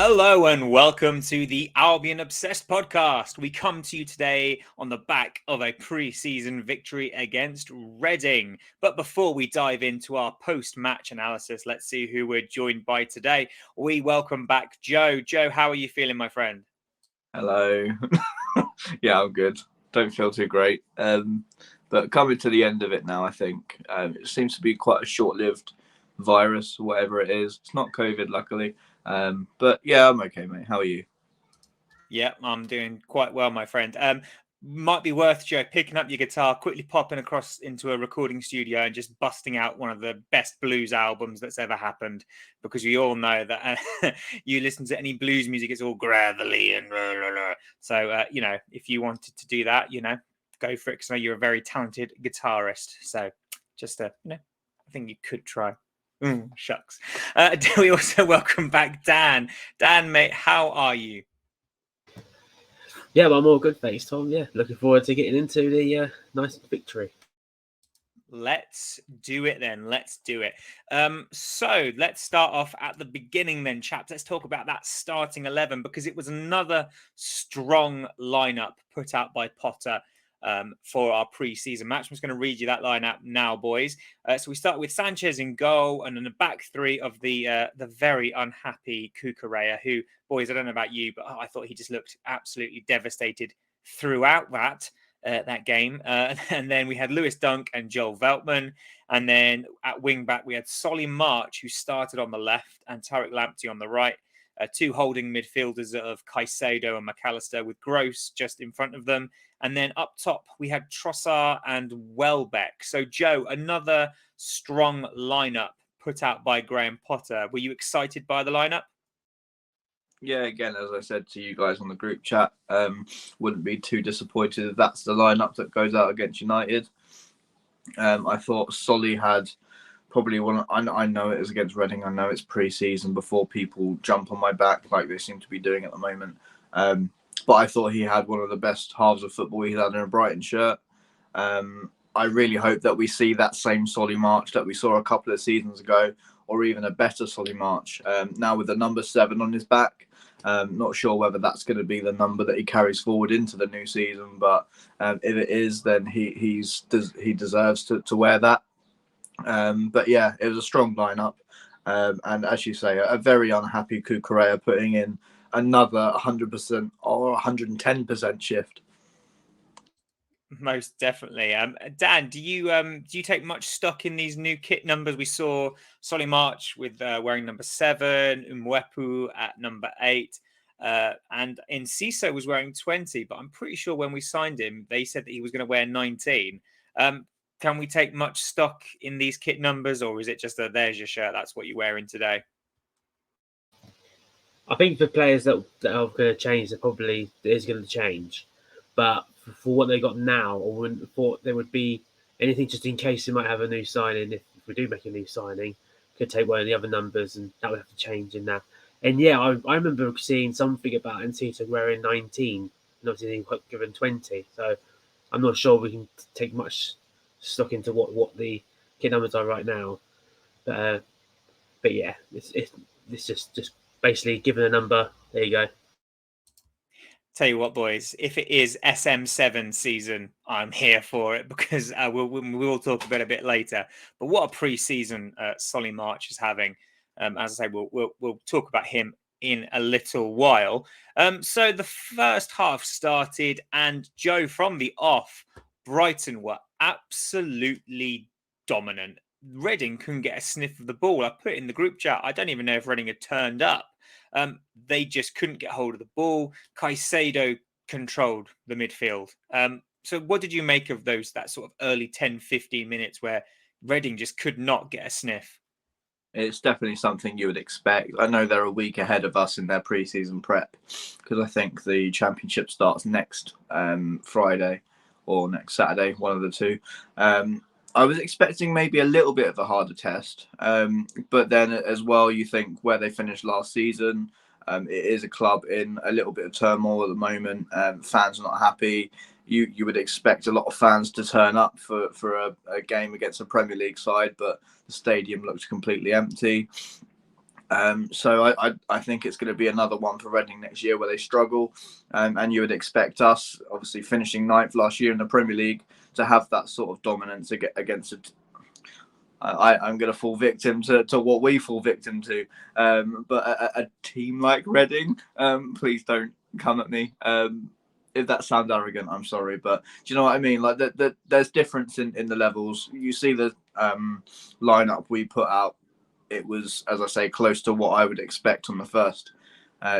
Hello and welcome to the Albion Obsessed podcast. We come to you today on the back of a pre-season victory against Reading. But before we dive into our post-match analysis, let's see who we're joined by today. We welcome back Joe. Joe, how are you feeling, my friend? Hello. Yeah, I'm good. Don't feel too great. But coming to the end of it now, I think. It seems to be quite a short-lived virus, whatever it is. It's not COVID, luckily. But yeah, I'm okay, mate. How are you? Yeah, I'm doing quite well, my friend. Might be worth, Joe, picking up your guitar, quickly popping across into a recording studio and just busting out one of the best blues albums that's ever happened. Because we all know that you listen to any blues music, it's all gravelly and blah, blah, blah. So, if you wanted to do that, go for it. Because I know you're a very talented guitarist. So just, I think you could try. Shucks. We also welcome back Dan. Dan, mate, how are you? Yeah, but I'm all good, thanks, Tom. Yeah, looking forward to getting into the nice victory. Let's do it then. Let's do it. So let's start off at the beginning then, chaps. Let's talk about that starting 11 because it was another strong lineup put out by Potter for our pre-season match. I'm just going to read you that lineup now, boys. So we start with Sanchez in goal and then the back three of the very unhappy Cucurella, who, boys, I don't know about you, but I thought he just looked absolutely devastated throughout that game. And then we had Lewis Dunk and Joel Veltman. And then at wing back, we had Solly March, who started on the left, and Tariq Lamptey on the right. Two holding midfielders of Caicedo and McAllister with Gross just in front of them. And then up top, we had Trossard and Welbeck. So, Joe, another strong lineup put out by Graham Potter. Were you excited by the lineup? Yeah, again, as I said to you guys on the group chat, wouldn't be too disappointed if that's the lineup that goes out against United. I thought Solly had probably one. I know it is against Reading. I know it's pre-season before people jump on my back like they seem to be doing at the moment. But I thought he had one of the best halves of football he had in a Brighton shirt. I really hope that we see that same Solly March that we saw a couple of seasons ago, or even a better Solly March. Now with the number 7 on his back. Not sure whether that's going to be the number that he carries forward into the new season, but if it is, then he deserves to wear that. But yeah, it was a strong lineup, and as you say, a very unhappy Cucurella putting in another 100% or 110% shift. Most definitely. Dan, do you take much stock in these new kit numbers? We saw Solly March with wearing number 7, Mwepu at number 8, and Enciso was wearing 20. But I'm pretty sure when we signed him, they said that he was going to wear 19. Can we take much stock in these kit numbers, or is it just there's your shirt, that's what you're wearing today? I think for players that are going to change, it probably is going to change. But for what they got now, I wouldn't have thought there would be anything just in case we might have a new signing. If we do make a new signing, could take one of the other numbers and that would have to change in that. And yeah, I remember seeing something about Enciso wearing 19 and obviously given 20. So I'm not sure we can take much stock into what the kit numbers are right now. But yeah, it's just basically given a number. There you go. Tell you what, boys, if it is SM7 season, I'm here for it because we'll talk about it a bit later. But what a pre-season Solly March is having. As I say, we'll talk about him in a little while. So the first half started, and Joe, from the off, Brighton were absolutely dominant. Reading couldn't get a sniff of the ball. I put it in the group chat. I don't even know if Reading had turned up. They just couldn't get hold of the ball. Caicedo controlled the midfield. So what did you make of that sort of early 10, 15 minutes where Reading just could not get a sniff? It's definitely something you would expect. I know they're a week ahead of us in their pre-season prep because I think the championship starts next Friday or next Saturday, one of the two. I was expecting maybe a little bit of a harder test, but then as well, you think where they finished last season, it is a club in a little bit of turmoil at the moment. Fans are not happy. You would expect a lot of fans to turn up for a game against a Premier League side, but the stadium looked completely empty. So I think it's going to be another one for Reading next year where they struggle, and you would expect us, obviously finishing 9th last year in the Premier League, to have that sort of dominance against it. I'm going to fall victim to what we fall victim to, but a team like Reading, please don't come at me. If that sounds arrogant, I'm sorry, but do you know what I mean? Like there's difference in the levels. You see the lineup we put out. It was, as I say, close to what I would expect on the first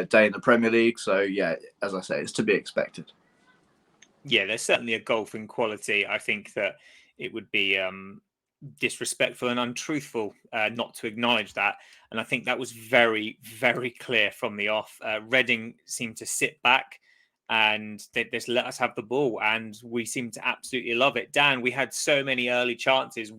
day in the Premier League. So yeah, as I say, it's to be expected. Yeah, there's certainly a golfing quality. I think that it would be disrespectful and untruthful not to acknowledge that. And I think that was very, very clear from the off. Reading seemed to sit back and they just let us have the ball, and we seemed to absolutely love it. Dan, we had so many early chances.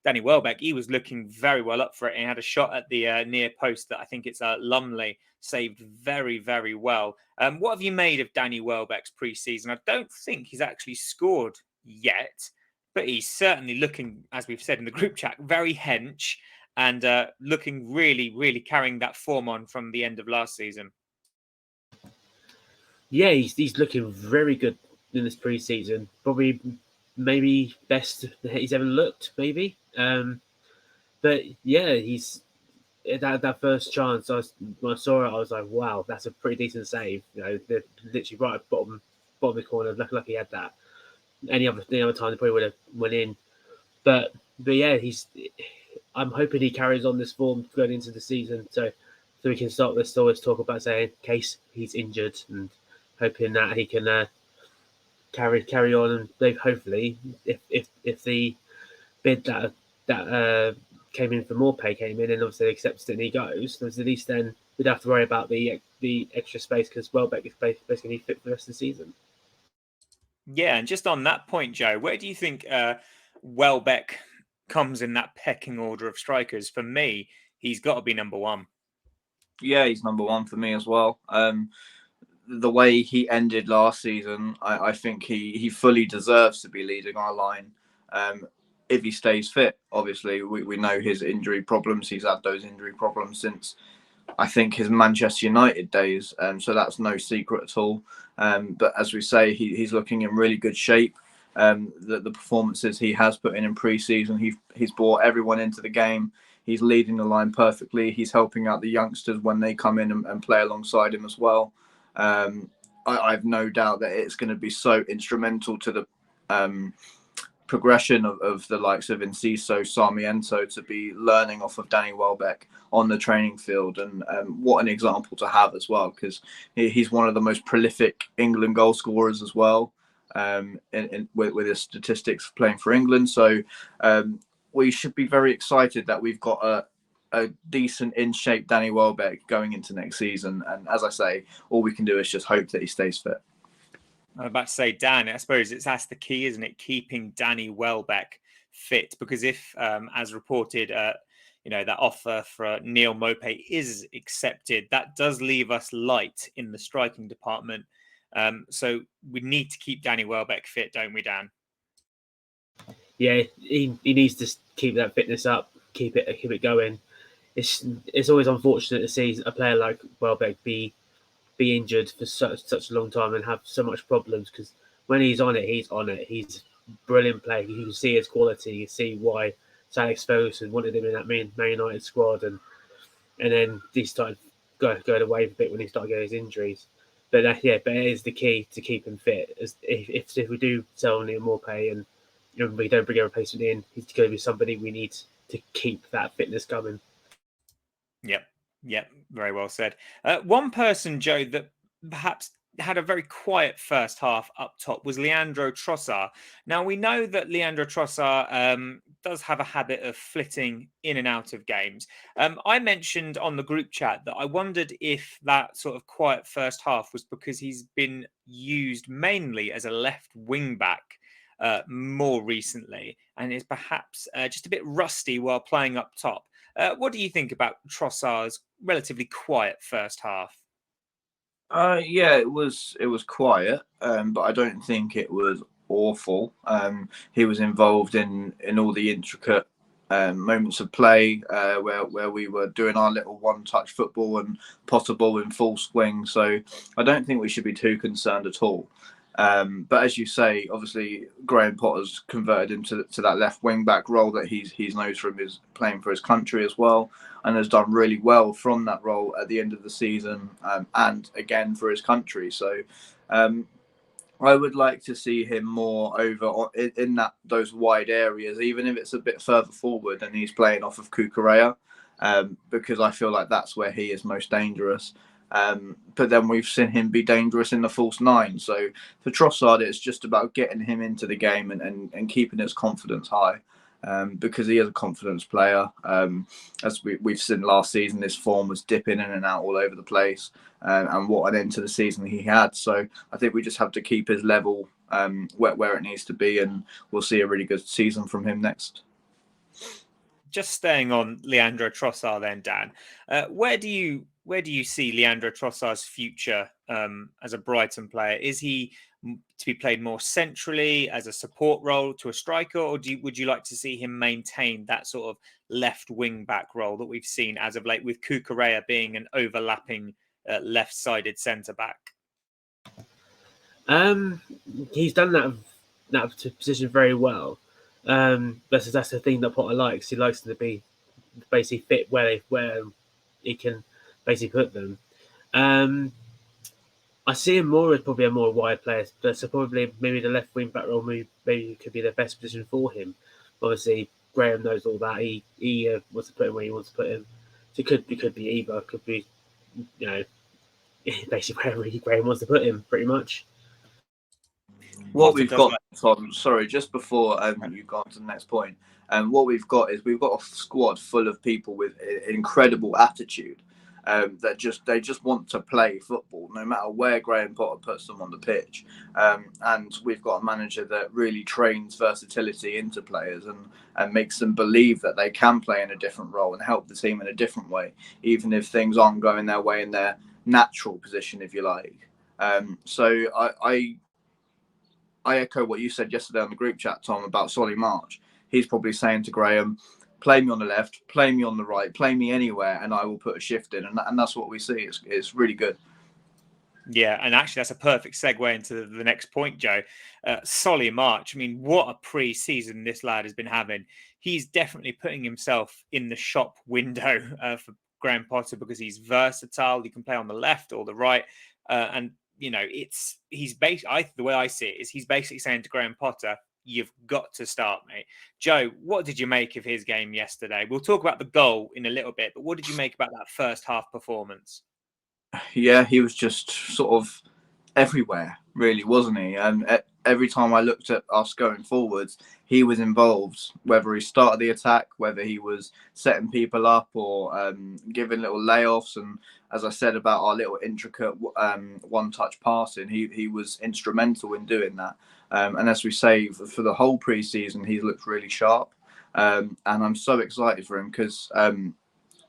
Danny Welbeck, he was looking very well up for it, and he had a shot at the near post that I think it's Lumley saved very, very well. What have you made of Danny Welbeck's pre-season? I don't think he's actually scored yet, but he's certainly looking, as we've said in the group chat, very hench and looking really, really carrying that form on from the end of last season. Yeah, he's looking very good in this pre-season. Probably, maybe best he's ever looked. Maybe, but yeah, he's that first chance. When I saw it, I was like, wow, that's a pretty decent save. You know, they're literally right at the bottom of the corner. Lucky he had that. Any other time they probably would have went in. But yeah, I'm hoping he carries on this form going into the season, so we can start. Let's always talk about saying in case he's injured, and hoping that he can carry on, and they've hopefully, if the bid that came in for Maupay came in and obviously accepts it and he goes, at least then we'd have to worry about the extra space because Welbeck is basically fit for the rest of the season. Yeah, and just on that point, Joe, where do you think Welbeck comes in that pecking order of strikers? For me, he's got to be number one. Yeah, he's number one for me as well. The way he ended last season, I think he fully deserves to be leading our line. If he stays fit, obviously, we know his injury problems. He's had those injury problems since, I think, his Manchester United days. So that's no secret at all. But as we say, he's looking in really good shape. The performances he has put in pre-season, he's brought everyone into the game. He's leading the line perfectly. He's helping out the youngsters when they come in and play alongside him as well. I've no doubt that it's going to be so instrumental to the progression of the likes of Enciso, Sarmiento to be learning off of Danny Welbeck on the training field. And what an example to have as well, because he's one of the most prolific England goal scorers as well, with his statistics playing for England. So we should be very excited that we've got a decent in shape Danny Welbeck going into next season. And as I say, all we can do is just hope that he stays fit. I'm about to say, Dan, I suppose that's the key, isn't it? Keeping Danny Welbeck fit, because if, as reported, that offer for Neal Maupay is accepted, that does leave us light in the striking department. So we need to keep Danny Welbeck fit, don't we, Dan? Yeah, he needs to keep that fitness up, keep it going. It's always unfortunate to see a player like Welbeck be injured for such a long time and have so much problems, because when he's on it. He's a brilliant player. You can see his quality. You see why Sir Alex Ferguson wanted him in that Man United squad, and then he started going away a bit when he started getting his injuries. But it is the key to keep him fit. If we do sell Neal Maupay and we don't bring a replacement in, he's going to be somebody we need to keep that fitness going. Yep, very well said. One person, Joe, that perhaps had a very quiet first half up top was Leandro Trossard. Now, we know that Leandro Trossard does have a habit of flitting in and out of games. I mentioned on the group chat that I wondered if that sort of quiet first half was because he's been used mainly as a left wing back more recently and is perhaps just a bit rusty while playing up top. What do you think about Trossard's relatively quiet first half? Yeah, it was quiet, but I don't think it was awful. He was involved in all the intricate moments of play where we were doing our little one-touch football and Potter ball in full swing. So I don't think we should be too concerned at all. But as you say, obviously Graham Potter's converted into that left wing back role that he's known from his playing for his country as well, and has done really well from that role at the end of the season, and again for his country. So I would like to see him more over in those wide areas, even if it's a bit further forward and he's playing off of Cucurella, because I feel like that's where he is most dangerous. But then we've seen him be dangerous in the false nine. So for Trossard, it's just about getting him into the game and keeping his confidence high, because he is a confidence player. As we've seen last season, his form was dipping in and out all over the place, and what an end to the season he had. So I think we just have to keep his level where it needs to be, and we'll see a really good season from him next. Just staying on Leandro Trossard then, Dan, where do you see Leandro Trossard's future as a Brighton player? Is he to be played more centrally as a support role to a striker, or would you like to see him maintain that sort of left wing back role that we've seen as of late, with Cucurella being an overlapping left-sided centre back? He's done that position very well. That's the thing that Potter likes. He likes them to be basically fit where he can basically put them. I see him more as probably a more wide player, so probably maybe the left wing back role maybe could be the best position for him. Obviously, Graham knows all that. He wants to put him where he wants to put him. So it could be either. It could be, basically wherever Graham wants to put him, pretty much. What we've got, Tom, sorry, just before you go on to the next point, what we've got a squad full of people with incredible attitude, that they just want to play football no matter where Graham Potter puts them on the pitch, and we've got a manager that really trains versatility into players and makes them believe that they can play in a different role and help the team in a different way, even if things aren't going their way in their natural position, if you like. So I echo what you said yesterday on the group chat, Tom, about Solly March. He's probably saying to Graham, play me on the left, play me on the right, play me anywhere, and I will put a shift in. And that's what we see. It's really good. Yeah, and actually that's a perfect segue into the next point, Joe. Solly March, I mean, what a pre-season this lad has been having. He's definitely putting himself in the shop window for Graham Potter, because he's versatile. He can play on the left or the right. And the way I see it is he's basically saying to Graham Potter, you've got to start, mate. Joe, what did you make of his game yesterday? We'll talk about the goal in a little bit, but what did you make about that first half performance? Yeah, he was just sort of everywhere, really, wasn't he? And every time I looked at us going forwards, he was involved, whether he started the attack, whether he was setting people up or giving little layoffs. And as I said about our little intricate one-touch passing, he was instrumental in doing that. And as we say, for the whole pre-season, he's looked really sharp. And I'm so excited for him because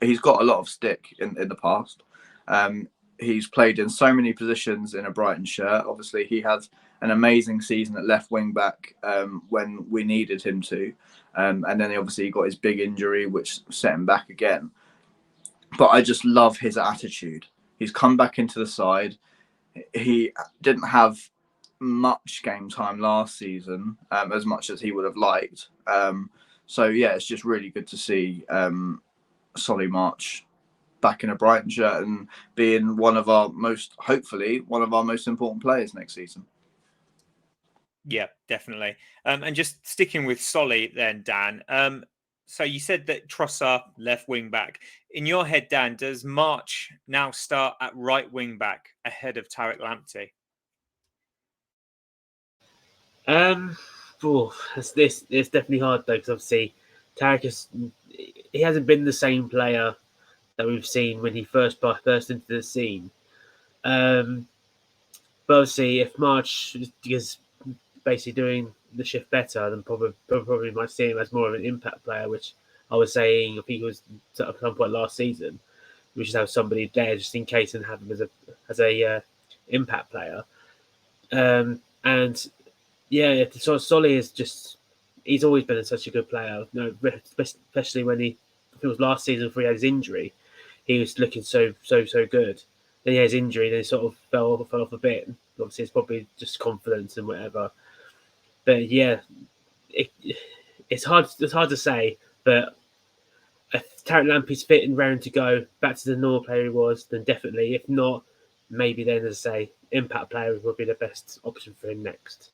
he's got a lot of stick in the past. He's played in so many positions in a Brighton shirt. Obviously, he had an amazing season at left wing back when we needed him to. And then he got his big injury, which set him back again. But I just love his attitude. He's come back into the side. He didn't have much game time last season, as much as he would have liked. So, yeah, it's just really good to see Solly March back in a Brighton shirt and being hopefully one of our most important players next season. Yeah, definitely. And just sticking with Solly then, Dan. So you said that Trossard left wing back. In your head, Dan, does March now start at right wing back ahead of Tariq Lamptey? It's definitely hard though, because obviously Tariq he hasn't been the same player that we've seen when he first into the scene. But obviously, if March is basically doing the shift better, then probably might see him as more of an impact player, which I was saying I think it was at some point last season. We should have somebody there just in case and have him as a impact player. And yeah, so Solly is just he's always been such a good player. Especially when I think it was last season before he had his injury, he was looking so good. Then he had his injury, then he sort of fell off a bit. Obviously, it's probably just confidence and whatever. But yeah, it's hard to say. But if Tarek Lamptey's fit and round to go back to the normal player he was, then definitely. If not, maybe then, as I say, impact player would be the best option for him next.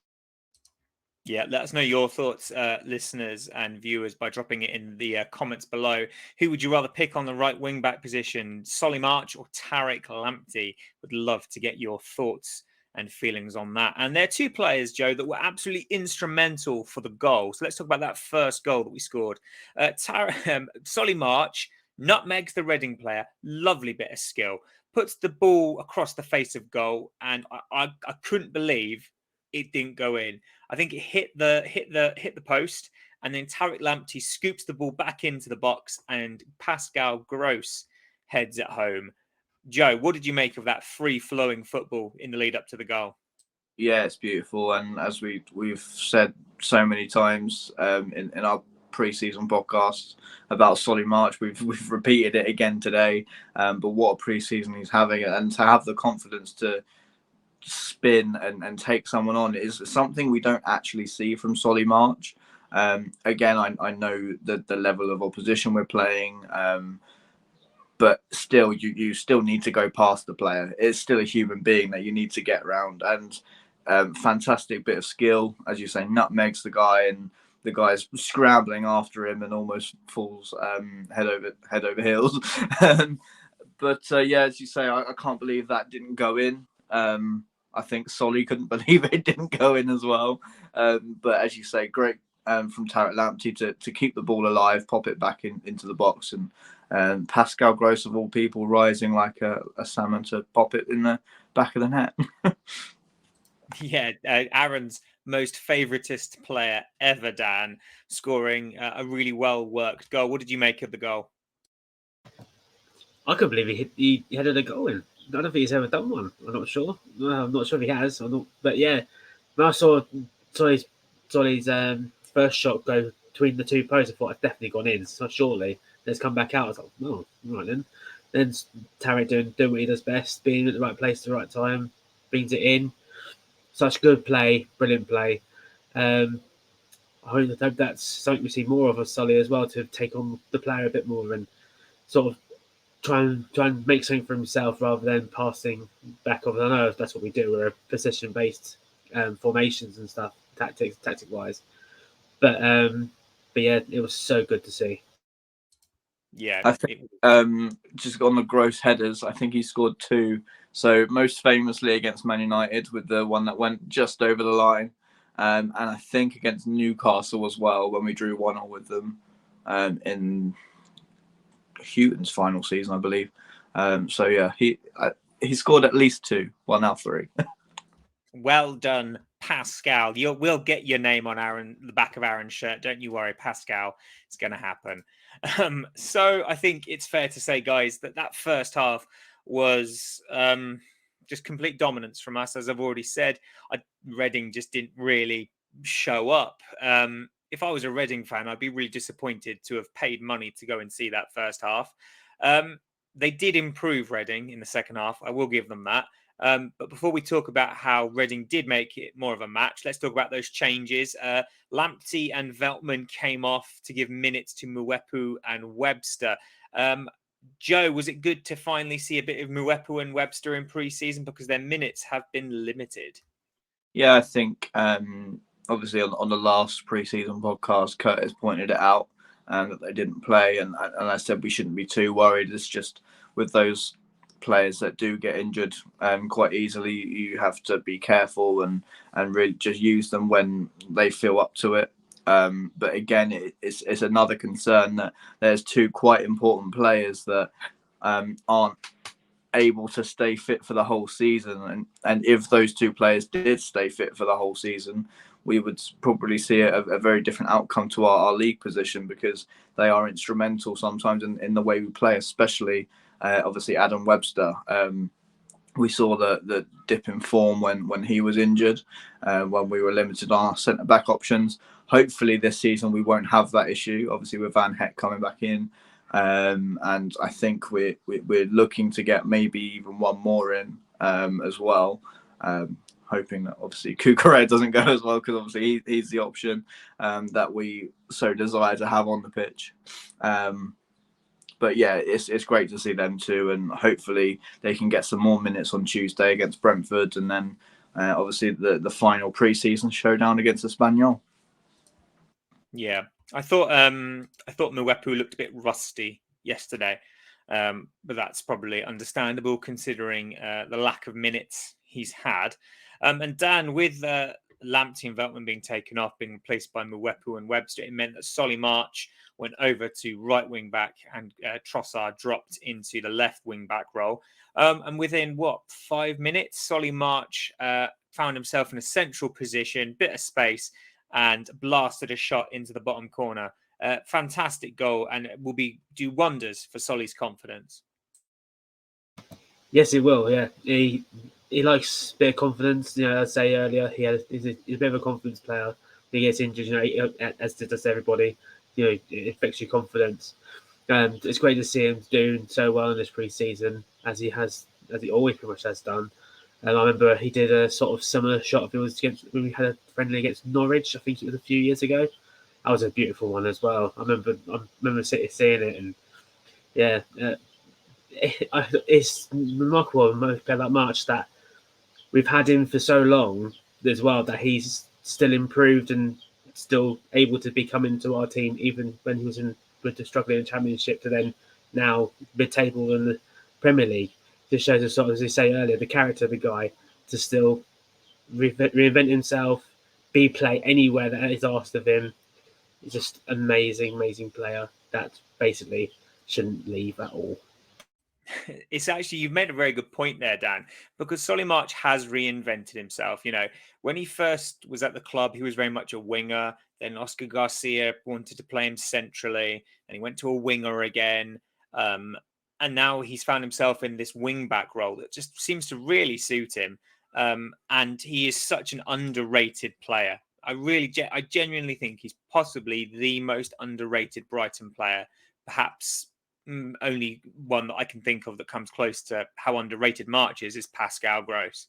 Yeah, let us know your thoughts, listeners and viewers, by dropping it in the comments below. Who would you rather pick on the right wing back position, Solly March or Tarek Lamptey? Would love to get your thoughts and feelings on that. And there are two players, Joe, that were absolutely instrumental for the goal. So let's talk about that first goal that we scored. Solly March nutmegs the Reading player, lovely bit of skill, puts the ball across the face of goal, and I couldn't believe it didn't go in. I think it hit the post, and then Tarek Lamptey scoops the ball back into the box, and Pascal Gross heads it home. Joe, what did you make of that free-flowing football in the lead up to the goal? Yeah, it's beautiful, and as we've said so many times in our pre-season podcasts about Solly March, we've repeated it again today. But what a pre-season he's having, and to have the confidence to spin and take someone on is something we don't actually see from Solly March. Again, I know the level of opposition we're playing, but still, you still need to go past the player. It's still a human being that you need to get around, and fantastic bit of skill, as you say, nutmegs the guy, and the guy's scrambling after him and almost falls head over heels. But yeah, as you say, I can't believe that didn't go in. I think Solly couldn't believe it didn't go in as well. But as you say, great from Tarek Lamptey to keep the ball alive, pop it back into the box, and Pascal Gross, of all people, rising like a salmon to pop it in the back of the net. Yeah, Aaron's most favouriteest player ever, Dan, scoring a really well-worked goal. What did you make of the goal? I couldn't believe he headed a goal in. I don't think he's ever done one. I'm not sure. I'm not sure if he has. But yeah, when I saw Solly's first shot go between the two posts, I thought I'd definitely gone in. So surely, then it's come back out. I was like, oh, all right then. Then Tarek doing what he does best, being at the right place at the right time, brings it in. Such good play, brilliant play. I hope that's something we see more of Solly as well, to take on the player a bit more and sort of try and make something for himself rather than passing back off. I know that's what we do. We're a position-based formations and stuff, tactic-wise. But yeah, it was so good to see. Yeah, I think just on the gross headers, I think he scored 2. So most famously against Man United with the one that went just over the line, and I think against Newcastle as well when we drew 1-1 with them in Houghton's final season, I believe. So yeah, he scored at least 2. Well, now 3. Well done, Pascal. We'll get your name on the back of Aaron's shirt. Don't you worry, Pascal. It's going to happen. So I think it's fair to say, guys, that first half was just complete dominance from us. As I've already said, Reading just didn't really show up. If I was a Reading fan, I'd be really disappointed to have paid money to go and see that first half. They did improve Reading in the second half. I will give them that. But before we talk about how Reading did make it more of a match, let's talk about those changes. Lamptey and Veltman came off to give minutes to Mwepu and Webster. Joe, was it good to finally see a bit of Mwepu and Webster in pre-season, because their minutes have been limited? Yeah, I think obviously on the last pre-season podcast, Curtis pointed it out that they didn't play, and I said we shouldn't be too worried. It's just with those players that do get injured quite easily, you have to be careful and really just use them when they feel up to it. But again, it's another concern that there's 2 quite important players that aren't able to stay fit for the whole season, and if those 2 players did stay fit for the whole season, we would probably see a very different outcome to our league position, because they are instrumental sometimes in the way we play, especially obviously Adam Webster. we saw the dip in form when he was injured, when we were limited on our centre back options. Hopefully this season we won't have that issue. Obviously with Van Heck coming back in, and I think we're looking to get maybe even one more in as well. Hoping that obviously Kukurea doesn't go as well, because obviously he's the option that we so desire to have on the pitch. But yeah, it's great to see them too, and hopefully they can get some more minutes on Tuesday against Brentford, and then obviously the final pre-season showdown against Espanyol. Yeah, I thought Mwepu looked a bit rusty yesterday, but that's probably understandable considering the lack of minutes he's had. And Dan, with Lamptey and Veltman being taken off, being replaced by Mwepu and Webster, it meant that Solly March went over to right wing back, and Trossard dropped into the left wing back role. And within 5 minutes, Solly March found himself in a central position, bit of space, and blasted a shot into the bottom corner. Fantastic goal, and it will do wonders for Solly's confidence. Yes, it will. Yeah, he likes a bit of confidence. You know, as I say earlier, he's a bit of a confidence player. He gets injured, you know, as does everybody. You know, it affects your confidence. And it's great to see him doing so well in this pre-season, as he always pretty much has done. And I remember he did a sort of similar shot. If it was when we had a friendly against Norwich, I think it was a few years ago. That was a beautiful one as well. I remember seeing it, and yeah, it's remarkable like March that we've had him for so long as well, that he's still improved and still able to be coming to our team, even when he was with the struggling in the Championship, to then now mid-table in the Premier League. Just shows us, sort of, as we say earlier, the character of the guy to still reinvent himself, play anywhere that is asked of him. He's just amazing player that basically shouldn't leave at all. It's actually, you've made a very good point there, Dan, because Solly March has reinvented himself. You know, when he first was at the club, he was very much a winger. Then Oscar Garcia wanted to play him centrally, and he went to a winger again. And now he's found himself in this wing back role that just seems to really suit him. And he is such an underrated player. I genuinely think he's possibly the most underrated Brighton player, perhaps. Only one that I can think of that comes close to how underrated March is Pascal Gross.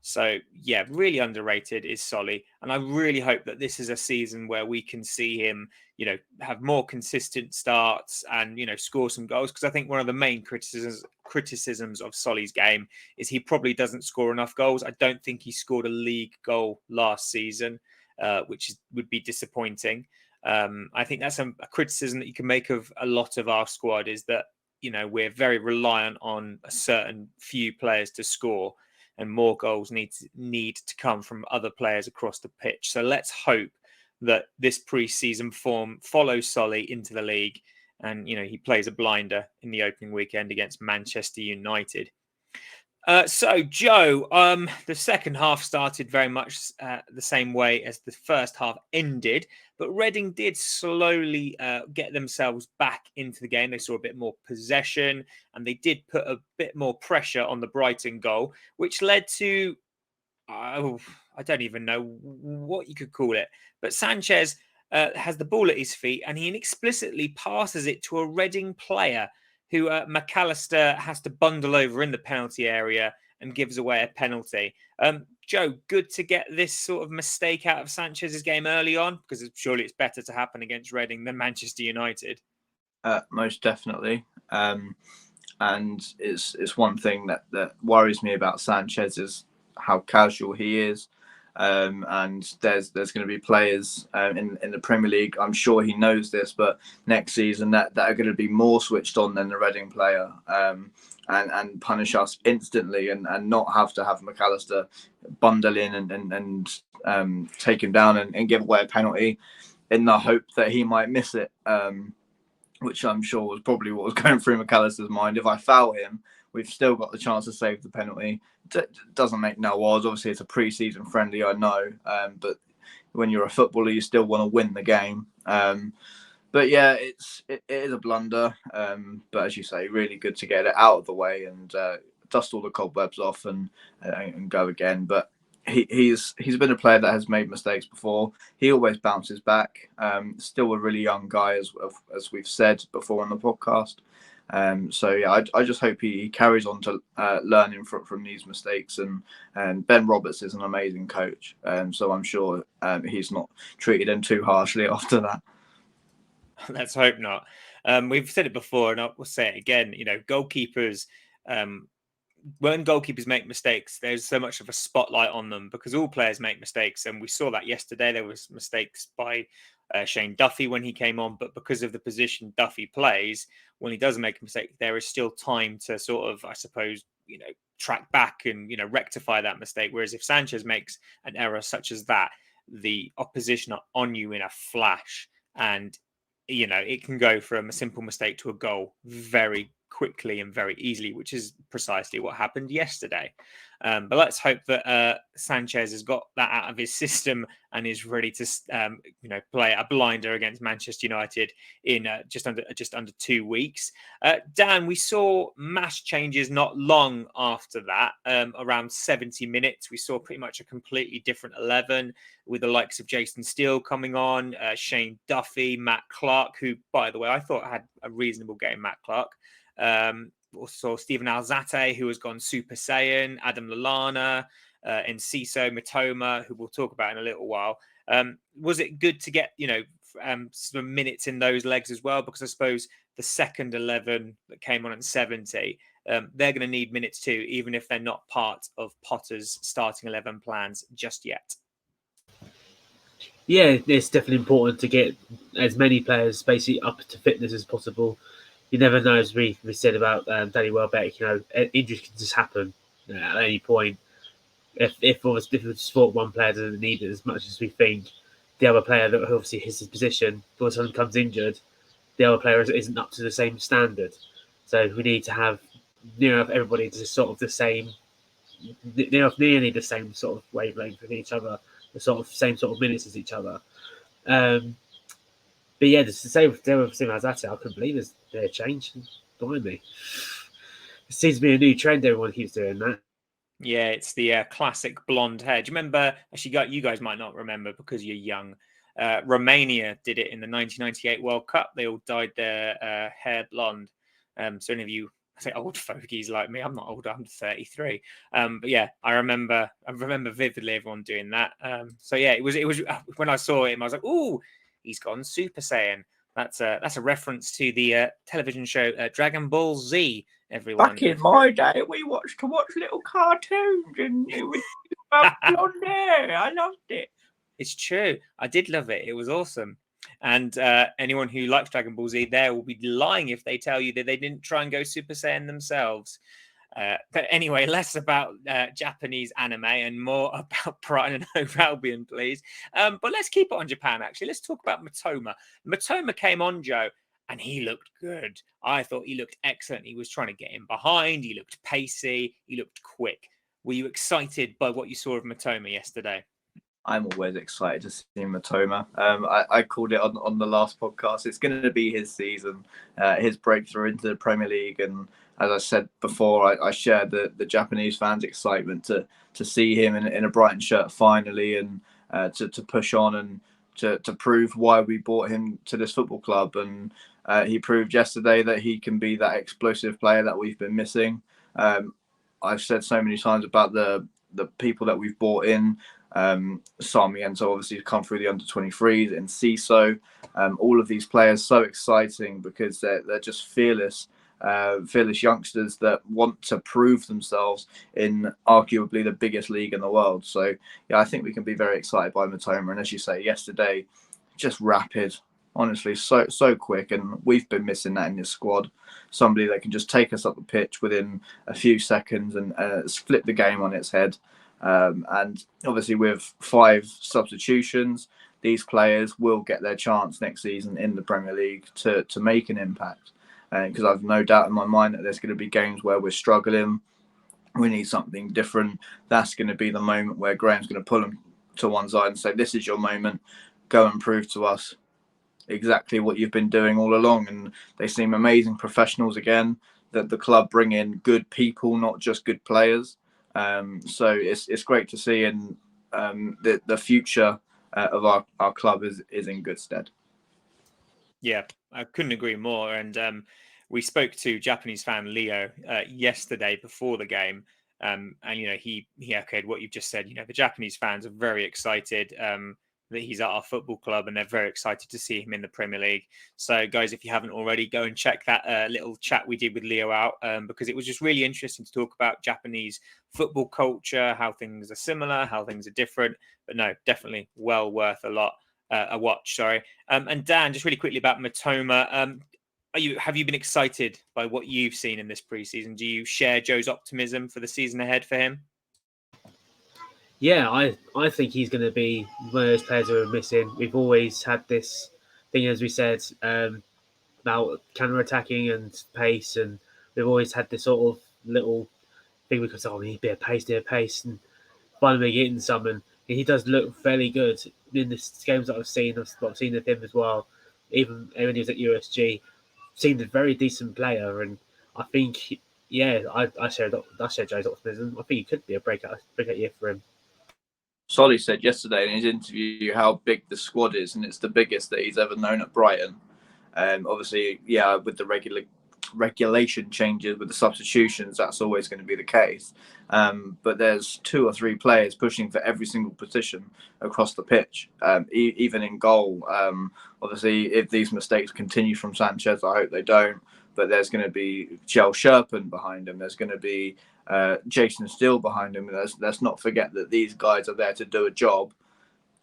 So yeah, really underrated is Solly, and I really hope that this is a season where we can see him, you know, have more consistent starts and, you know, score some goals, because I think one of the main criticisms of Solly's game is he probably doesn't score enough goals. I don't think he scored a league goal last season, which would be disappointing. I think that's a criticism that you can make of a lot of our squad, is that, you know, we're very reliant on a certain few players to score, and more goals need to come from other players across the pitch. So let's hope that this pre-season form follows Solly into the league, and, you know, he plays a blinder in the opening weekend against Manchester United. So, Joe, the second half started very much the same way as the first half ended, but Reading did slowly get themselves back into the game. They saw a bit more possession, and they did put a bit more pressure on the Brighton goal, which led to, I don't even know what you could call it, but Sanchez has the ball at his feet, and he inexplicably passes it to a Reading player, who McAllister has to bundle over in the penalty area and gives away a penalty. Joe, good to get this sort of mistake out of Sanchez's game early on, because surely it's better to happen against Reading than Manchester United. Most definitely. And it's one thing that worries me about Sanchez is how casual he is. And there's going to be players in the Premier League, I'm sure he knows this, but next season that are going to be more switched on than the Reading player, and punish us instantly, and not have to have McAllister bundle in and take him down and give away a penalty in the hope that he might miss it, which I'm sure was probably what was going through McAllister's mind. If I foul him, we've still got the chance to save the penalty. Doesn't make no odds. Obviously, it's a pre-season friendly, I know. But when you're a footballer, you still want to win the game. But yeah, it is a blunder. But as you say, really good to get it out of the way and dust all the cobwebs off and go again. But he's been a player that has made mistakes before. He always bounces back. Still a really young guy, as we've said before on the podcast. So yeah, I just hope he carries on to learning from these mistakes. And Ben Roberts is an amazing coach. So I'm sure he's not treated him too harshly after that. Let's hope not. We've said it before, and I'll say it again. You know, goalkeepers. When goalkeepers make mistakes, there's so much of a spotlight on them because all players make mistakes, and we saw that yesterday. There was mistakes by Shane Duffy when he came on, but because of the position Duffy plays, when he does make a mistake, there is still time to sort of, I suppose, track back and rectify that mistake. Whereas if Sanchez makes an error such as that, the opposition are on you in a flash, and it can go from a simple mistake to a goal very quickly and very easily, which is precisely what happened yesterday. But let's hope that Sanchez has got that out of his system and is ready to play a blinder against Manchester United in just under 2 weeks. Dan, we saw mass changes not long after that. Around 70 minutes, we saw pretty much a completely different 11 with the likes of Jason Steele coming on, Shane Duffy, Matt Clark, who, by the way, I thought had a reasonable game, Matt Clark. Also Stephen Alzate, who has gone Super Saiyan, Adam Lallana, Enciso, Mitoma, who we'll talk about in a little while. Was it good to get, some minutes in those legs as well? Because I suppose the second 11 that came on at 70, they're going to need minutes too, even if they're not part of Potter's starting 11 plans just yet. Yeah, it's definitely important to get as many players basically up to fitness as possible. You never know, as we said about Danny Welbeck, injuries can just happen at any point. If we just thought one player doesn't need it as much as we think, the other player that obviously his position, when someone comes injured, the other player isn't up to the same standard. So we need to have everybody to sort of the same, nearly the same sort of wavelength with each other, the sort of same sort of minutes as each other. But yeah, the same as that. I couldn't believe their change. Behind me, it seems to be a new trend. Everyone keeps doing that. Yeah, it's the classic blonde hair. Do you remember? Actually, you guys might not remember because you're young. Romania did it in the 1998 World Cup. They all dyed their hair blonde. So any of you, I say old fogies like me. I'm not old. I'm 33. But yeah, I remember vividly everyone doing that. So yeah, it was when I saw him, I was like, "Ooh, he's gone Super Saiyan." That's a reference to the television show Dragon Ball Z. Everyone. Back in my day, we watched little cartoons, and it was about blonde hair. I loved it. It's true. I did love it. It was awesome. And anyone who likes Dragon Ball Z there will be lying if they tell you that they didn't try and go Super Saiyan themselves. But anyway, less about Japanese anime and more about Brighton and Hove Albion, please. But let's keep it on Japan, actually. Let's talk about Mitoma. Mitoma came on, Joe, and he looked good. I thought he looked excellent. He was trying to get in behind. He looked pacey. He looked quick. Were you excited by what you saw of Mitoma yesterday? I'm always excited to see Mitoma. I called it on the last podcast. It's going to be his season, his breakthrough into the Premier League. And as I said before, I shared the Japanese fans' excitement to see him in a Brighton shirt finally, and to push on and to prove why we brought him to this football club. And he proved yesterday that he can be that explosive player that we've been missing. I've said so many times about the people that we've brought in. Sarmiento obviously has come through the under-23s, and Ciso, all of these players so exciting because they're just fearless youngsters that want to prove themselves in arguably the biggest league in the world. So yeah, I think we can be very excited by Mitoma, and as you say, yesterday, just rapid, honestly, so quick, and we've been missing that in this squad. Somebody that can just take us up the pitch within a few seconds and flip the game on its head. And obviously with 5 substitutions, these players will get their chance next season in the Premier League to make an impact. Because I've no doubt in my mind that there's going to be games where we're struggling. We need something different. That's going to be the moment where Graham's going to pull them to one side and say, this is your moment. Go and prove to us. exactly what you've been doing all along. And they seem amazing professionals again. that the club bring in good people, not just good players. So it's great to see, and the future of our club is in good stead. Yeah, I couldn't agree more. And we spoke to Japanese fan Leo yesterday before the game. And he echoed what you've just said. The Japanese fans are very excited that he's at our football club, and they're very excited to see him in the Premier League. So, guys, if you haven't already, go and check that little chat we did with Leo out, because it was just really interesting to talk about Japanese football culture, how things are similar, how things are different. But no, definitely well worth a watch. Sorry. And Dan, just really quickly about Mitoma. Have you been excited by what you've seen in this preseason? Do you share Joe's optimism for the season ahead for him? Yeah, I think he's going to be one of those players who are missing. We've always had this thing, as we said, about counter-attacking and pace, and we've always had this sort of little thing because, we need a bit of pace, and finally getting some, and he does look fairly good in the games that I've seen of him as well. Even when he was at USG, seemed a very decent player, and I think, I share Joe's optimism. I think he could be a breakout year for him. Solly said yesterday in his interview how big the squad is, and it's the biggest that he's ever known at Brighton. Obviously, with the regulation changes, with the substitutions, that's always going to be the case. But there's 2 or 3 players pushing for every single position across the pitch, even in goal. Obviously, if these mistakes continue from Sanchez, I hope they don't. But there's going to be Kjell Sherpen behind him. There's going to be Jason Steele behind him. Let's not forget that these guys are there to do a job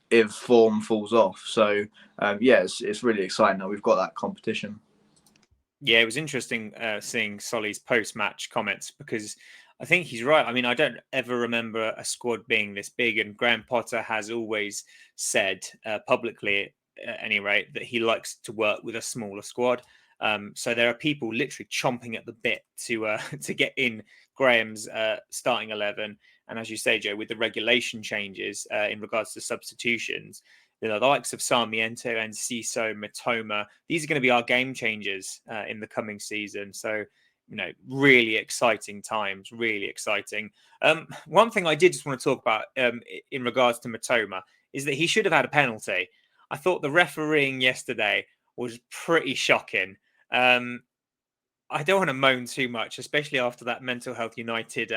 if form falls off. So, it's really exciting that we've got that competition. Yeah, it was interesting seeing Solly's post-match comments, because I think he's right. I mean, I don't ever remember a squad being this big, and Graham Potter has always said publicly, at any rate, that he likes to work with a smaller squad. So there are people literally chomping at the bit to get in Graham's starting 11. And as you say, Joe, with the regulation changes in regards to substitutions, the likes of Sarmiento and Ciso, Mitoma, these are going to be our game changers in the coming season. So, really exciting times, really exciting. One thing I did just want to talk about in regards to Mitoma is that he should have had a penalty. I thought the refereeing yesterday was pretty shocking. I don't want to moan too much, especially after that Mental Health United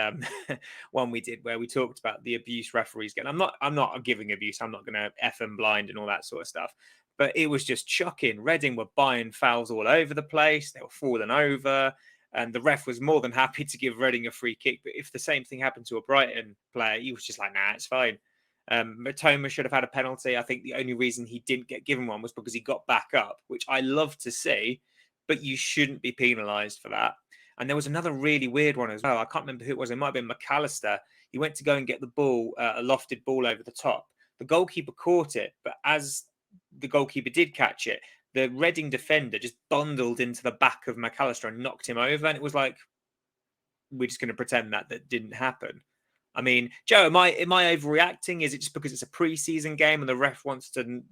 one we did, where we talked about the abuse referees getting. I'm not giving abuse. I'm not going to F them blind and all that sort of stuff. But it was just shocking. Reading were buying fouls all over the place. They were falling over. And the ref was more than happy to give Reading a free kick. But if the same thing happened to a Brighton player, he was just like, nah, it's fine. Mitoma should have had a penalty. I think the only reason he didn't get given one was because he got back up, which I love to see. But you shouldn't be penalised for that. And there was another really weird one as well. I can't remember who it was. It might have been McAllister. He went to go and get the ball, a lofted ball over the top. The goalkeeper caught it, but as the goalkeeper did catch it, the Reading defender just bundled into the back of McAllister and knocked him over. And it was like, we're just going to pretend that didn't happen. I mean, Joe, am I overreacting? Is it just because it's a preseason game and the ref wants to,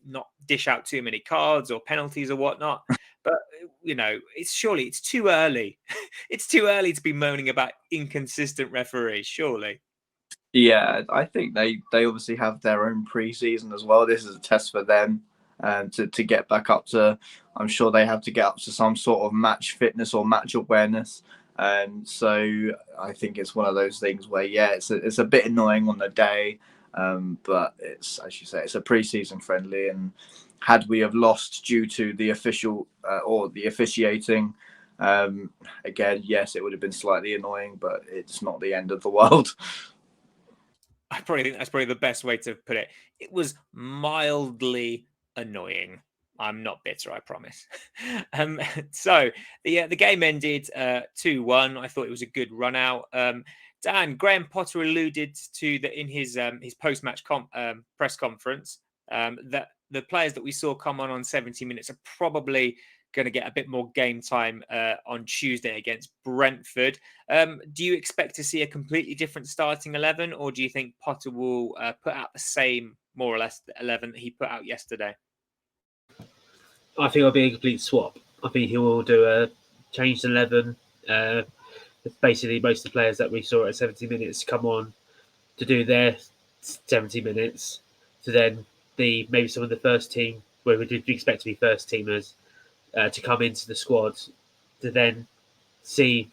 not dish out too many cards or penalties or whatnot? But it's too early. It's too early to be moaning about inconsistent referees, surely. Yeah, I think they obviously have their own preseason as well. This is a test for them to get back up to. I'm sure they have to get up to some sort of match fitness or match awareness. So I think it's one of those things where, it's a bit annoying on the day, but it's, as you say, it's a preseason friendly. And had we have lost due to the official or the officiating, again, yes, it would have been slightly annoying, but it's not the end of the world. I probably think that's probably the best way to put it. It was mildly annoying. I'm not bitter, I promise. So the game ended 2-1. I thought it was a good run out. Dan, Graham Potter alluded to that in his post-match press conference, that the players that we saw come on 70 minutes are probably going to get a bit more game time on Tuesday against Brentford. Do you expect to see a completely different starting 11, or do you think Potter will put out the same, more or less, 11 that he put out yesterday? I think it'll be a complete swap. I think he will do a changed 11 Basically, most of the players that we saw at 70 minutes come on to do their 70 minutes, to then maybe some of the first team, where we did expect to be first teamers, to come into the squad, to then see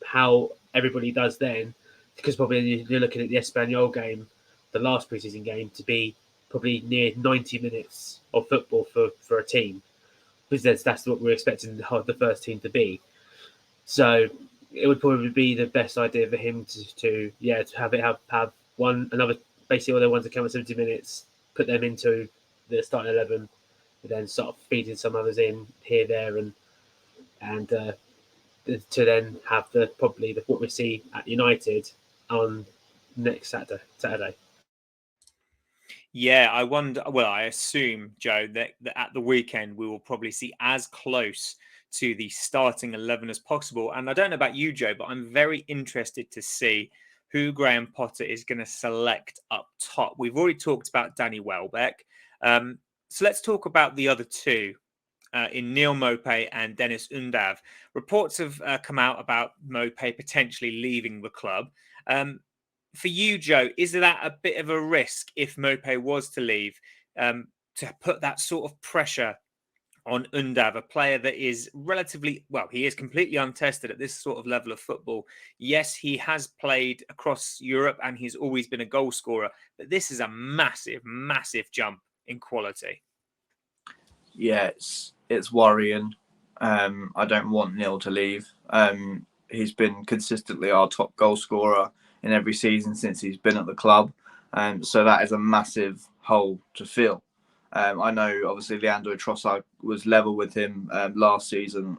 how everybody does then, because probably you're looking at the Espanyol game, the last preseason game, to be probably near 90 minutes of football for a team, because that's what we're expecting the first team to be. So it would probably be the best idea for him to have another, basically all their ones that come at 70 minutes, put them into the starting 11, and then sort of feeding some others in here, there, and to then have probably what we see at United on next Saturday. Yeah, I wonder. Well, I assume, Joe, that at the weekend we will probably see as close to the starting 11 as possible. And I don't know about you, Joe, but I'm very interested to see who Graham Potter is going to select up top. We've already talked about Danny Welbeck. So let's talk about the other two. In Neal Maupay and Dennis Undav. Reports have come out about Maupay potentially leaving the club. For you, Joe, is that a bit of a risk if Maupay was to leave, to put that sort of pressure on Undav, a player that is relatively, well, he is completely untested at this sort of level of football. Yes, he has played across Europe and he's always been a goal scorer, but this is a massive, massive jump in quality. Yeah, it's worrying. I don't want Neal to leave. He's been consistently our top goal scorer in every season since he's been at the club. So that is a massive hole to fill. I know, obviously, Leandro Trossard was level with him last season.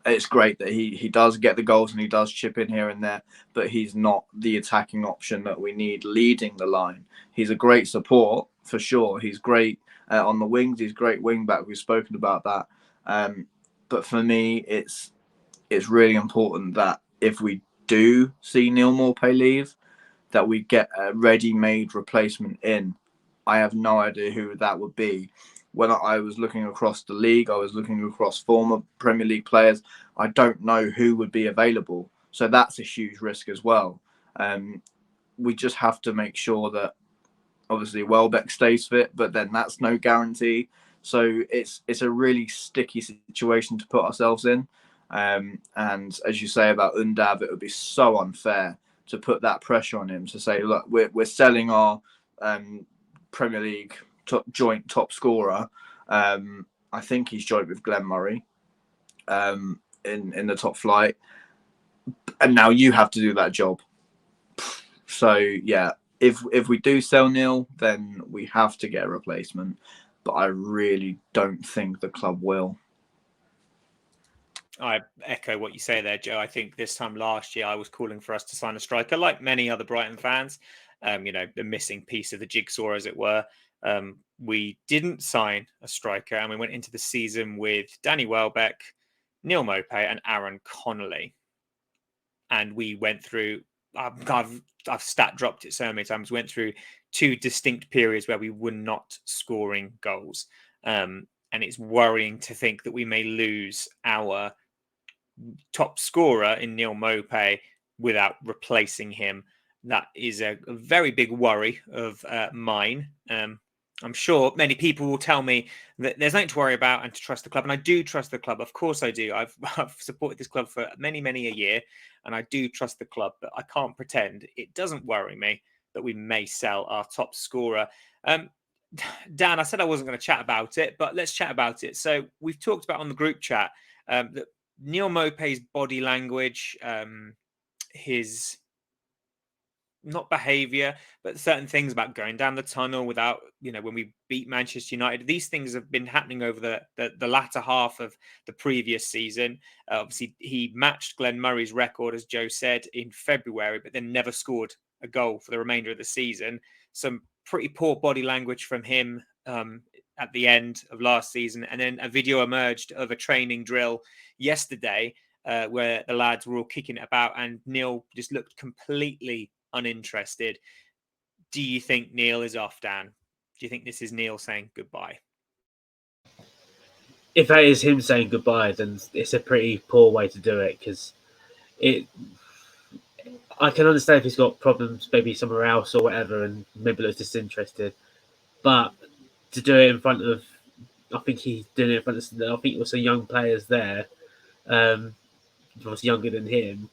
It's great that he does get the goals and he does chip in here and there, but he's not the attacking option that we need leading the line. He's a great support, for sure. He's great on the wings. He's a great wing back. We've spoken about that. But for me, it's really important that if we do see Neal Maupay leave, that we get a ready-made replacement in. I have no idea who that would be. When I was looking across the league, I was looking across former Premier League players. I don't know who would be available. So that's a huge risk as well. We just have to make sure that, obviously, Welbeck stays fit, but then that's no guarantee. So it's a really sticky situation to put ourselves in. And as you say about Undav, it would be so unfair to put that pressure on him to say, look, we're selling our Premier League joint top scorer. I think he's joint with Glenn Murray in the top flight, and now you have to do that job. So yeah, if we do sell Neal, then we have to get a replacement, but I really don't think the club will. I echo what you say there, Joe. I think this time last year I was calling for us to sign a striker, like many other Brighton fans. The missing piece of the jigsaw, as it were. We didn't sign a striker, and we went into the season with Danny Welbeck, Neal Maupay, and Aaron Connolly. And we went through, I've stat dropped it so many times, went through two distinct periods where we were not scoring goals. And it's worrying to think that we may lose our top scorer in Neal Maupay without replacing him. That is a very big worry of mine. I'm sure many people will tell me that there's nothing to worry about and to trust the club. And I do trust the club. Of course I do. I've supported this club for many, many a year. And I do trust the club. But I can't pretend it doesn't worry me that we may sell our top scorer. Dan, I said I wasn't going to chat about it, but let's chat about it. So we've talked about on the group chat that Neal Maupay's body language, his not behavior, but certain things about going down the tunnel without, when we beat Manchester United, these things have been happening over the latter half of the previous season. Obviously, he matched Glenn Murray's record, as Joe said, in February, but then never scored a goal for the remainder of the season. Some pretty poor body language from him at the end of last season. And then a video emerged of a training drill yesterday where the lads were all kicking it about and Neal just looked completely uninterested. Do you think Neal is off, Dan? Do you think this is Neal saying goodbye? if that is him saying goodbye, then it's a pretty poor way to do it, because it. I can understand if he's got problems maybe somewhere else or whatever, and maybe looks disinterested. But to do it in front of, I think he's doing it in front of, I think it was some young players there, was younger than him.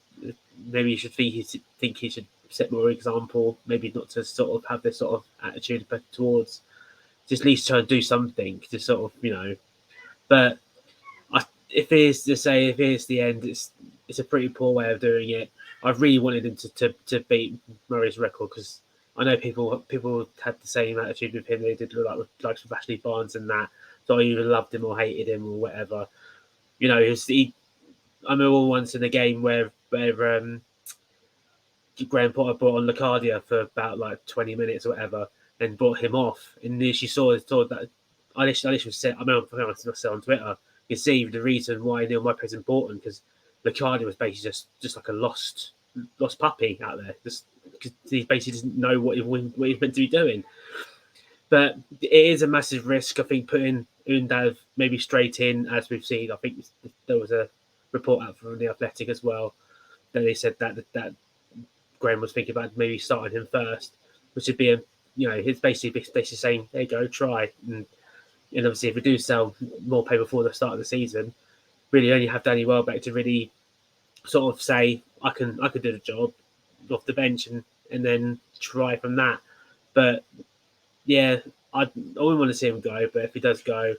Maybe you should think he should set more example. Maybe not to sort of have this sort of attitude towards, just at least try and do something to sort of. But if it is the end, it's a pretty poor way of doing it. I really wanted him to beat Murray's record, because I know people had the same attitude with him. They did like with Ashley Barnes and that. So I either loved him or hated him or whatever. I remember once in a game where Graham Potter brought on Lacardia for about like 20 minutes or whatever, and brought him off. And then she saw that I literally said, I said on Twitter, you see the reason why Neal Maupay is important, because Lacardia was basically just like a lost puppy out there, just because he basically doesn't know what he's meant to be doing. But it is a massive risk, I think, putting Undav maybe straight in, as we've seen. I think there was a report out from the Athletic as well that they said that Graham was thinking about maybe starting him first, which would be it's basically saying, there you go, try. And obviously, if we do sell Maupay before the start of the season, really only have Danny Welbeck to really sort of say, I can do the job off the bench and then try from that. But yeah, I wouldn't want to see him go. But if he does go,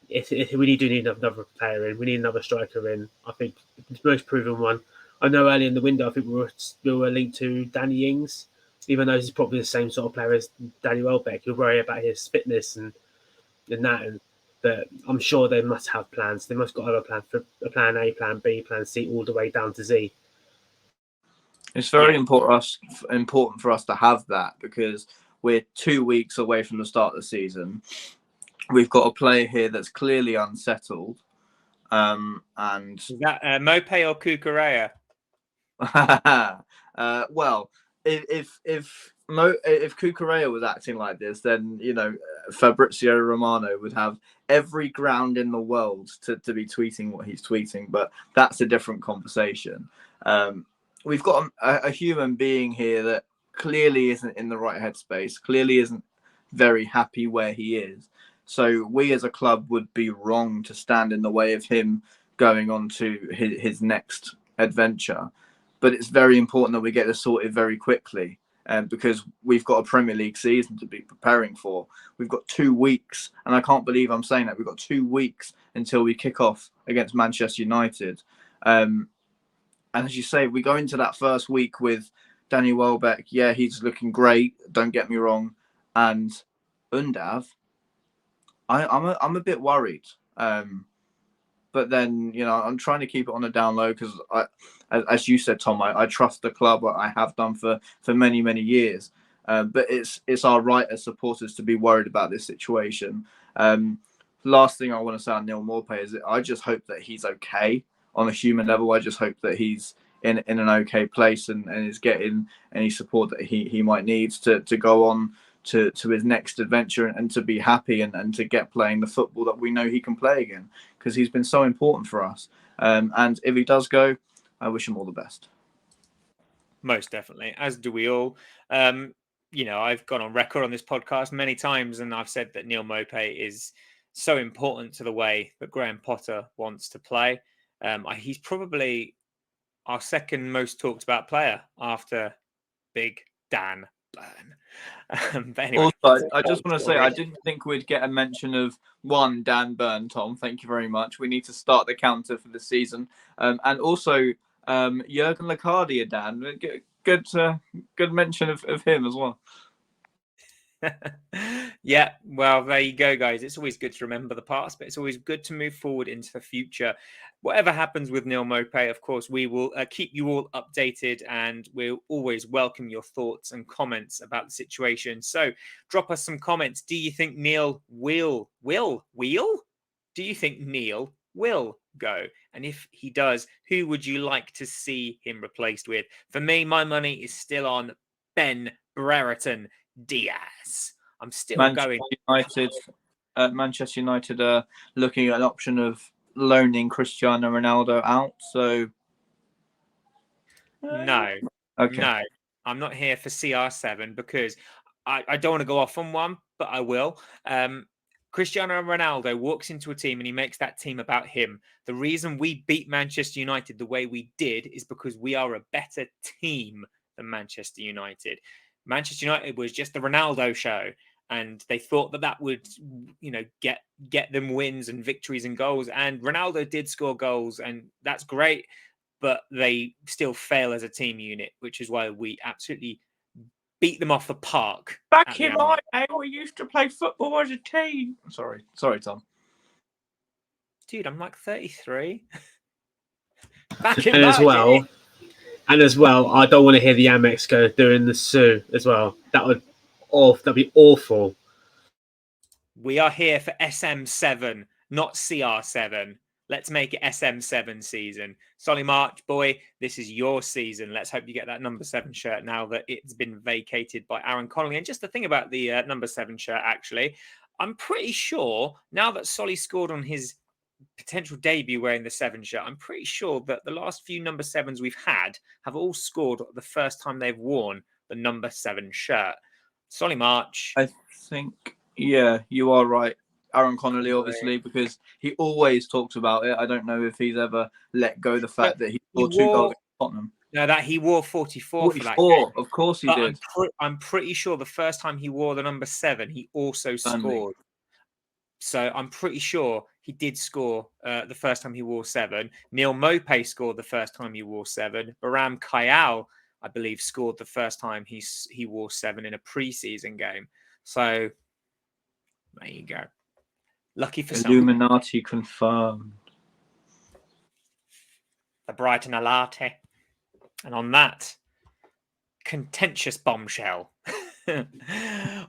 if we do need another player in, we need another striker in. I think the most proven one. I know early in the window, I think we were linked to Danny Ings, even though he's probably the same sort of player as Danny Welbeck. You'll worry about his fitness and that. But I'm sure they must have plans. They must have a plan for a plan A, plan B, plan C, all the way down to Z. It's very important for us to have that, because we're 2 weeks away from the start of the season. We've got a player here that's clearly unsettled. And is that Maupay or Cucurella? Well, if Cucurella was acting like this, then Fabrizio Romano would have every ground in the world to be tweeting what he's tweeting. But that's a different conversation. We've got a human being here that clearly isn't in the right headspace, clearly isn't very happy where he is. So we as a club would be wrong to stand in the way of him going on to his next adventure. But it's very important that we get this sorted very quickly, because we've got a Premier League season to be preparing for. We've got 2 weeks, and I can't believe I'm saying that. We've got 2 weeks until we kick off against Manchester United. And as you say, we go into that first week with Danny Welbeck. Yeah, he's looking great, don't get me wrong. And Undav, I'm a bit worried. But then, I'm trying to keep it on the down low, because as you said, Tom, I trust the club. I have done for many, many years. But it's our right as supporters to be worried about this situation. Last thing I want to say on Neal Maupay is that I just hope that he's okay on a human level. I just hope that he's in an okay place and is getting any support that he might need to go on to his next adventure and to be happy and to get playing the football that we know he can play again, because he's been so important for us. And if he does go, I wish him all the best. Most definitely, as do we all. I've gone on record on this podcast many times, and I've said that Neal Maupay is so important to the way that Graham Potter wants to play. He's probably our second most talked about player after Big Dan Burn. But anyway, also, I just want to say, I didn't think we'd get a mention of one Dan Burn, Tom. Thank you very much. We need to start the counter for the season. And also, Jurgen Lacardia, Dan. Good mention of him as well. Yeah, well, there you go, guys. It's always good to remember the past, but it's always good to move forward into the future. Whatever happens with Neal Maupay, of course, we will keep you all updated, and we'll always welcome your thoughts and comments about the situation. So drop us some comments. Do you think Neal will? Do you think Neal will go? And if he does, who would you like to see him replaced with? For me, my money is still on Ben Brereton Diaz. I'm still Manchester going United. Manchester United are looking at an option of loaning Cristiano Ronaldo out. So No, okay. no, I'm not here for CR7 because I don't want to go off on one, but I will. Cristiano Ronaldo walks into a team and he makes that team about him. The reason we beat Manchester United the way we did is because we are a better team than Manchester United. Manchester United was just the Ronaldo show, and they thought that that would, get them wins and victories and goals. And Ronaldo did score goals, and that's great, but they still fail as a team unit, which is why we absolutely beat them off the park. Back in my day, we used to play football as a team. Sorry, Tom. Dude, I'm like 33. Back in and as well, I don't want to hear the Amex go doing the Sue as well. That'd be awful. We are here for SM7, not CR7. Let's make it SM7 season. Solly March, boy, this is your season. Let's hope you get that number 7 shirt now that it's been vacated by Aaron Connolly. And just the thing about the number 7 shirt, actually, I'm pretty sure now that Solly scored on his potential debut wearing the 7 shirt, I'm pretty sure that the last few number 7s we've had have all scored the first time they've worn the number 7 shirt. Solly March. I think, yeah, you are right. Aaron Connolly, obviously, because he always talks about it. I don't know if he's ever let go the fact that he scored 2 goals against Tottenham. No, that he wore 44 for that game. game. Of course he did. I'm pretty sure the first time he wore the number 7, he also scored. So I'm pretty sure he did score the first time he wore 7. Neal Maupay scored the first time he wore 7. Baram Kayal, I believe, scored the first time he wore 7 in a preseason game. So there you go. Lucky for some. Illuminati confirmed. The Brighton Alate. And on that contentious bombshell,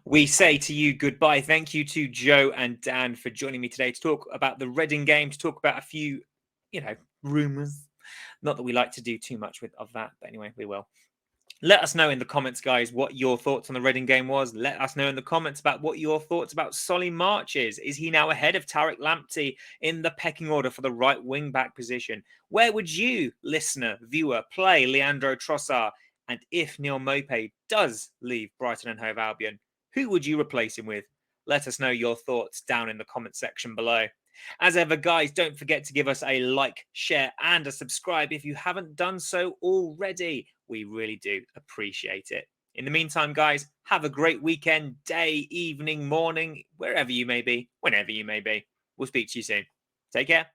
we say to you goodbye. Thank you to Joe and Dan for joining me today to talk about the Reading game, to talk about a few, rumours. Not that we like to do too much of that, but anyway, we will. Let us know in the comments, guys, what your thoughts on the Reading game was. Let us know in the comments about what your thoughts about Solly March is. Is he now ahead of Tariq Lamptey in the pecking order for the right wing-back position? Where would you, listener, viewer, play Leandro Trossard? And if Neal Maupay does leave Brighton and Hove Albion, who would you replace him with? Let us know your thoughts down in the comment section below. As ever, guys, don't forget to give us a like, share, and a subscribe if you haven't done so already. We really do appreciate it. In the meantime, guys, have a great weekend, day, evening, morning, wherever you may be, whenever you may be. We'll speak to you soon. Take care.